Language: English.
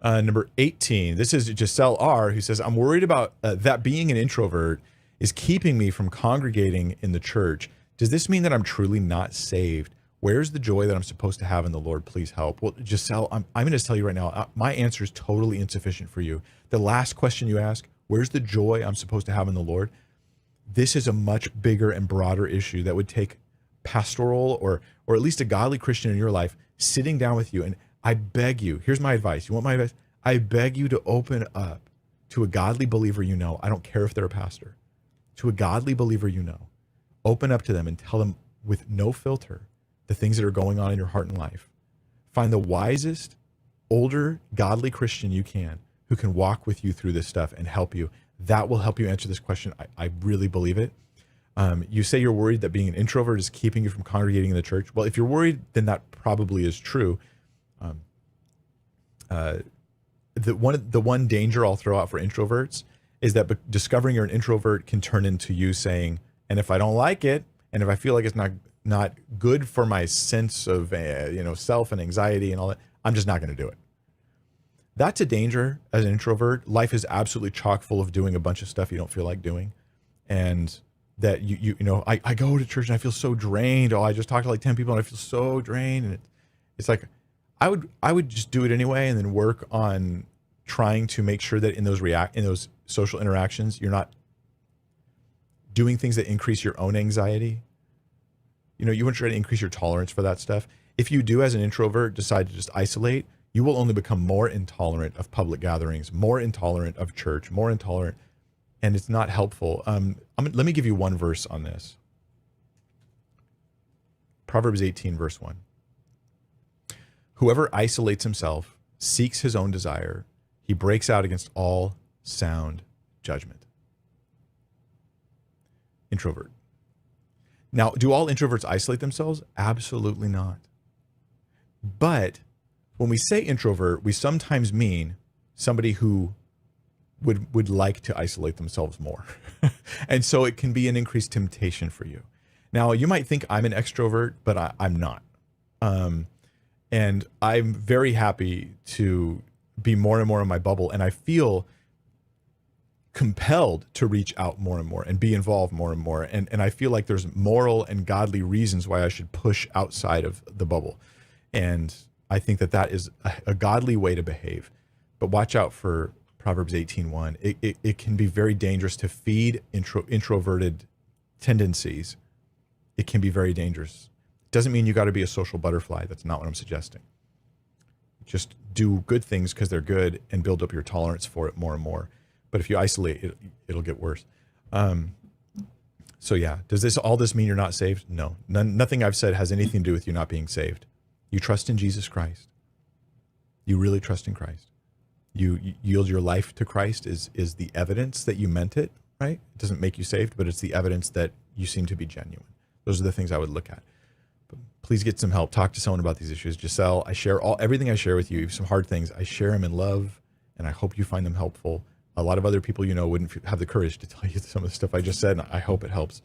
Number 18. This is Giselle R, who says, I'm worried about that being an introvert is keeping me from congregating in the church. Does this mean that I'm truly not saved? Where's the joy that I'm supposed to have in the Lord? Please help. Well, Giselle, I'm going to tell you right now, my answer is totally insufficient for you. The last question you ask, where's the joy I'm supposed to have in the Lord? This is a much bigger and broader issue that would take pastoral or at least a godly Christian in your life sitting down with you. And I beg you, here's my advice. You want my advice? I beg you to open up to a godly believer you know. I don't care if they're a pastor. To a godly believer you know. Open up to them and tell them with no filter the things that are going on in your heart and life. Find the wisest, older, godly Christian you can who can walk with you through this stuff and help you. That will help you answer this question. I really believe it. You say you're worried that being an introvert is keeping you from congregating in the church. Well, if you're worried, then that probably is true. The one danger I'll throw out for introverts is that discovering you're an introvert can turn into you saying, and if I don't like it, and if I feel like it's not good for my sense of self and anxiety and all that, I'm just not going to do it. That's a danger as an introvert. Life is absolutely chock full of doing a bunch of stuff you don't feel like doing, and that I go to church and I feel so drained. Oh, I just talked to like 10 people and I feel so drained, and it's like I would just do it anyway, and then work on trying to make sure that in those social interactions you're not doing things that increase your own anxiety. You want to try to increase your tolerance for that stuff. If you do, as an introvert, decide to just isolate, you will only become more intolerant of public gatherings, more intolerant of church, more intolerant, and it's not helpful. Let me give you one verse on this. Proverbs 18, verse 1. Whoever isolates himself seeks his own desire. He breaks out against all sound judgment. Introvert. Now, do all introverts isolate themselves? Absolutely not. But when we say introvert, we sometimes mean somebody who would like to isolate themselves more. And so it can be an increased temptation for you. Now, you might think I'm an extrovert, but I'm not. And I'm very happy to be more and more in my bubble, and I feel compelled to reach out more and more and be involved more and more. And I feel like there's moral and godly reasons why I should push outside of the bubble. And I think that is a godly way to behave. But watch out for Proverbs 18:1. It can be very dangerous to feed introverted tendencies. It can be very dangerous. Doesn't mean you got to be a social butterfly. That's not what I'm suggesting. Just do good things because they're good and build up your tolerance for it more and more. But if you isolate it, it'll get worse. So yeah, does all this mean you're not saved? No, nothing I've said has anything to do with you not being saved. You trust in Jesus Christ. You really trust in Christ. You yield your life to Christ is the evidence that you meant it, right? It doesn't make you saved, but it's the evidence that you seem to be genuine. Those are the things I would look at. But please get some help. Talk to someone about these issues. Giselle, I share everything I share with you, some hard things. I share them in love, and I hope you find them helpful. A lot of other people wouldn't have the courage to tell you some of the stuff I just said, and I hope it helps.